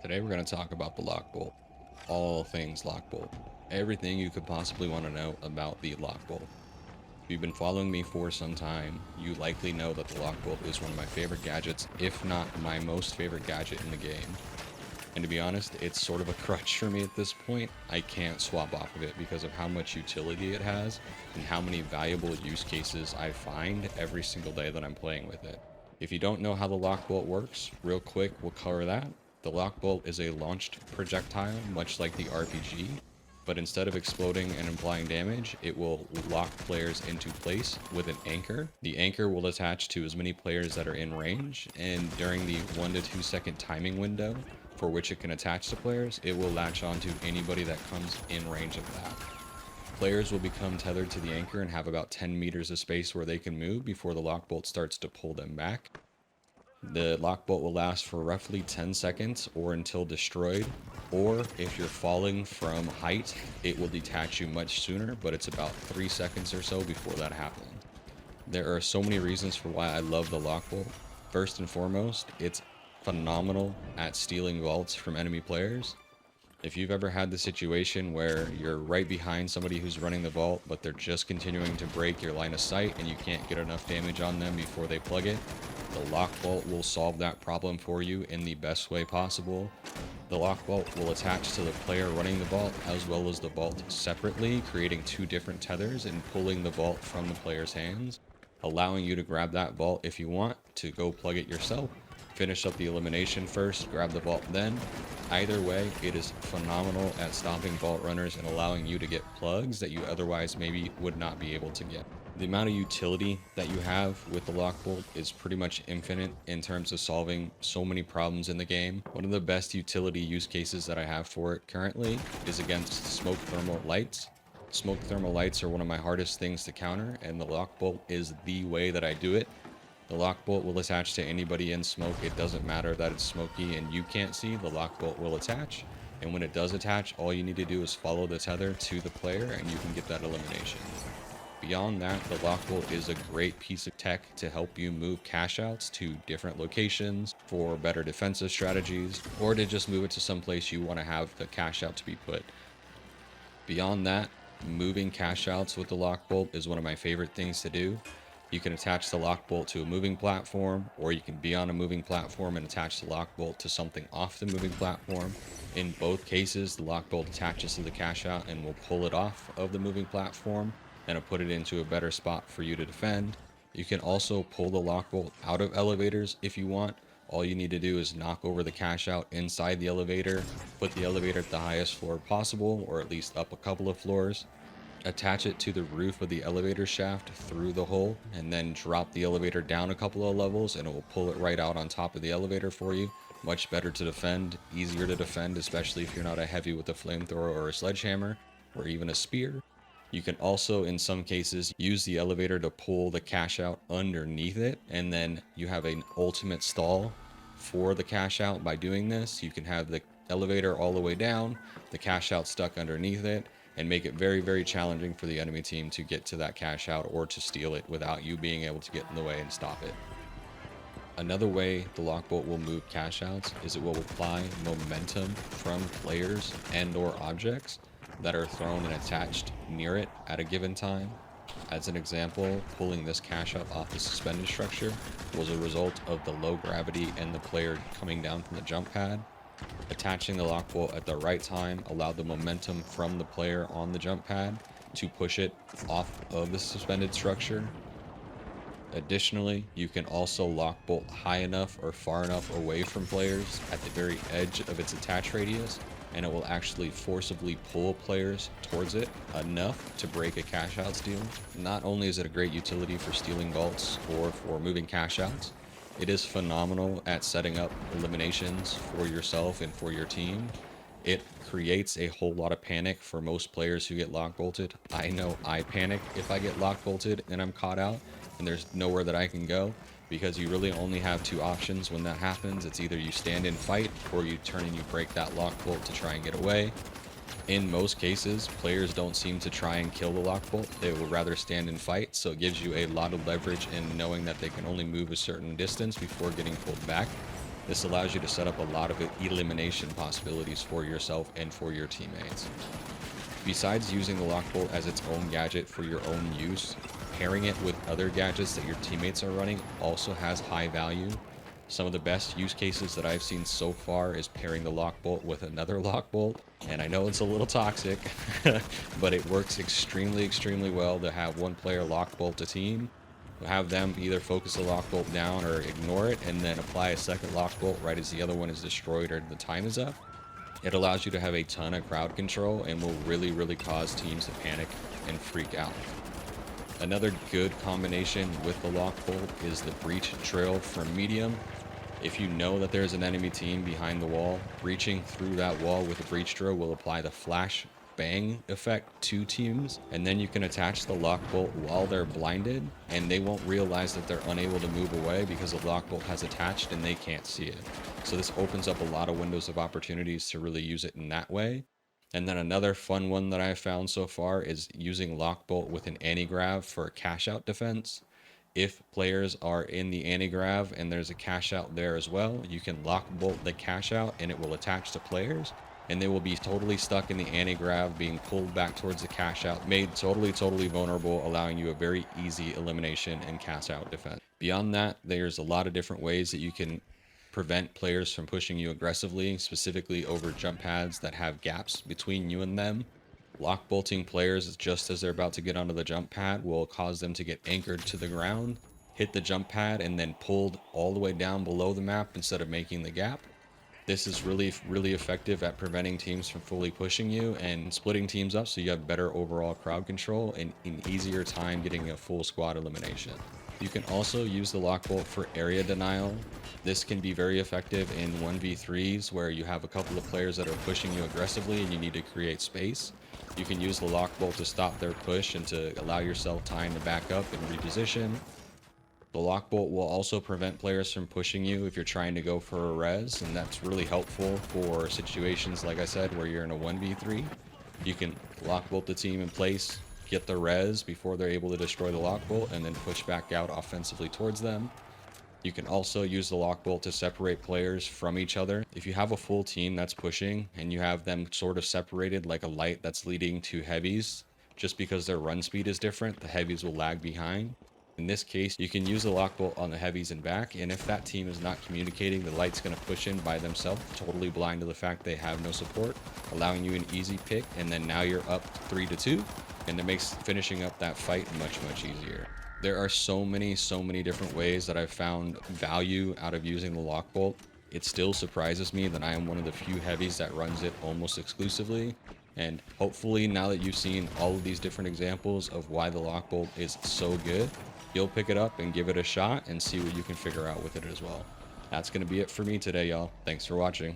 Today we're going to talk about the Lockbolt. All things Lockbolt. Everything you could possibly want to know about the Lockbolt. If you've been following me for some time, you likely know that the Lockbolt is one of my favorite gadgets, if not my most favorite gadget in the game. And to be honest, it's sort of a crutch for me at this point. I can't swap off of it because of how much utility it has and how many valuable use cases I find every single day that I'm playing with it. If you don't know how the Lockbolt works, real quick, we'll cover that. The Lockbolt is a launched projectile, much like the RPG, but instead of exploding and implying damage, it will lock players into place with an anchor. The anchor will attach to as many players that are in range, and during the 1 to 2 second timing window for which it can attach to players, it will latch onto anybody that comes in range of that. Players will become tethered to the anchor and have about 10 meters of space where they can move before the Lockbolt starts to pull them back. The Lockbolt will last for roughly 10 seconds or until destroyed, or if you're falling from height, it will detach you much sooner, but it's about 3 seconds or so before that happens. There are so many reasons for why I love the Lockbolt. First and foremost, it's phenomenal at stealing vaults from enemy players. If you've ever had the situation where you're right behind somebody who's running the vault, but they're just continuing to break your line of sight and you can't get enough damage on them before they plug it, the Lockbolt will solve that problem for you in the best way possible. The Lockbolt will attach to the player running the vault as well as the vault separately, creating two different tethers and pulling the vault from the player's hands, allowing you to grab that vault if you want to go plug it yourself. Finish up the elimination first, grab the vault then. Either way, it is phenomenal at stopping vault runners and allowing you to get plugs that you otherwise maybe would not be able to get. The amount of utility that you have with the Lockbolt is pretty much infinite in terms of solving so many problems in the game. One of the best utility use cases that I have for it currently is against smoke thermal lights. Smoke thermal lights are one of my hardest things to counter, and the Lockbolt is the way that I do it. The Lockbolt will attach to anybody in smoke. It doesn't matter that it's smoky and you can't see, the Lockbolt will attach. And when it does attach, all you need to do is follow the tether to the player and you can get that elimination. Beyond that, the Lockbolt is a great piece of tech to help you move cashouts to different locations for better defensive strategies, or to just move it to some place you want to have the cashout to be put. Beyond that, moving cashouts with the Lockbolt is one of my favorite things to do. You can attach the Lockbolt to a moving platform, or you can be on a moving platform and attach the Lockbolt to something off the moving platform. In both cases, the Lockbolt attaches to the cashout and will pull it off of the moving platform and it'll put it into a better spot for you to defend. You can also pull the Lockbolt out of elevators if you want. All you need to do is knock over the cashout inside the elevator, put the elevator at the highest floor possible, or at least up a couple of floors. Attach it to the roof of the elevator shaft through the hole, and then drop the elevator down a couple of levels and it will pull it right out on top of the elevator for you. Much better to defend, easier to defend, especially if you're not a heavy with a flamethrower or a sledgehammer or even a spear. You can also, in some cases, use the elevator to pull the cash out underneath it, and then you have an ultimate stall for the cash out. By doing this, you can have the elevator all the way down, the cash out stuck underneath it, and make it very, very challenging for the enemy team to get to that cash out or to steal it without you being able to get in the way and stop it. Another way the Lockbolt will move cash outs is it will apply momentum from players and or objects that are thrown and attached near it at a given time. As an example, pulling this cash out off the suspended structure was a result of the low gravity and the player coming down from the jump pad. Attaching the Lockbolt at the right time allowed the momentum from the player on the jump pad to push it off of the suspended structure. Additionally, you can also Lockbolt high enough or far enough away from players at the very edge of its attach radius, and it will actually forcibly pull players towards it enough to break a cash out steal. Not only is it a great utility for stealing vaults or for moving cash outs, it is phenomenal at setting up eliminations for yourself and for your team. It creates a whole lot of panic for most players who get lock bolted. I know I panic if I get lock bolted and I'm caught out and there's nowhere that I can go, because you really only have two options when that happens. It's either you stand and fight or you turn and you break that Lockbolt to try and get away. In most cases, players don't seem to try and kill the Lockbolt. They will rather stand and fight, so it gives you a lot of leverage in knowing that they can only move a certain distance before getting pulled back. This allows you to set up a lot of elimination possibilities for yourself and for your teammates. Besides using the Lockbolt as its own gadget for your own use, pairing it with other gadgets that your teammates are running also has high value. Some of the best use cases that I've seen so far is pairing the Lockbolt with another Lockbolt. And I know it's a little toxic, but it works extremely, extremely well to have one player Lockbolt a team, have them either focus the Lockbolt down or ignore it, and then apply a second Lockbolt right as the other one is destroyed or the time is up. It allows you to have a ton of crowd control and will really, really cause teams to panic and freak out. Another good combination with the Lockbolt is the breach drill for medium. If you know that there's an enemy team behind the wall, breaching through that wall with a breach drill will apply the flash bang effect to teams, and then you can attach the Lockbolt while they're blinded, and they won't realize that they're unable to move away because the Lockbolt has attached and they can't see it. So this opens up a lot of windows of opportunities to really use it in that way. And then another fun one that I've found so far is using Lockbolt with an anti-grav for a cash-out defense. If players are in the anti-grav and there's a cash-out there as well, you can Lockbolt the cash-out and it will attach to players, and they will be totally stuck in the anti-grav, being pulled back towards the cash-out, made totally vulnerable, allowing you a very easy elimination and cash-out defense. Beyond that, there's a lot of different ways that you can prevent players from pushing you aggressively, specifically over jump pads that have gaps between you and them. Lock bolting players just as they're about to get onto the jump pad will cause them to get anchored to the ground, hit the jump pad, and then pulled all the way down below the map instead of making the gap. This is really effective at preventing teams from fully pushing you and splitting teams up, so you have better overall crowd control and an easier time getting a full squad elimination. You can also use the Lockbolt for area denial. This can be very effective in 1v3s where you have a couple of players that are pushing you aggressively and you need to create space. You can use the Lockbolt to stop their push and to allow yourself time to back up and reposition. The Lockbolt will also prevent players from pushing you if you're trying to go for a res, and that's really helpful for situations, like I said, where you're in a 1v3. You can Lockbolt the team in place, get the res before they're able to destroy the Lockbolt, and then push back out offensively towards them. You can also use the Lockbolt to separate players from each other. If you have a full team that's pushing and you have them sort of separated like a light that's leading to heavies, just because their run speed is different, the heavies will lag behind. In this case, you can use the Lockbolt on the heavies and back, and if that team is not communicating, the light's going to push in by themselves, totally blind to the fact they have no support, allowing you an easy pick, and then now you're up 3-2, and it makes finishing up that fight much easier. There are so many different ways that I've found value out of using the Lockbolt. It still surprises me that I am one of the few heavies that runs it almost exclusively. And hopefully now that you've seen all of these different examples of why the Lockbolt is so good, you'll pick it up and give it a shot and see what you can figure out with it as well. That's going to be it for me today, y'all. Thanks for watching.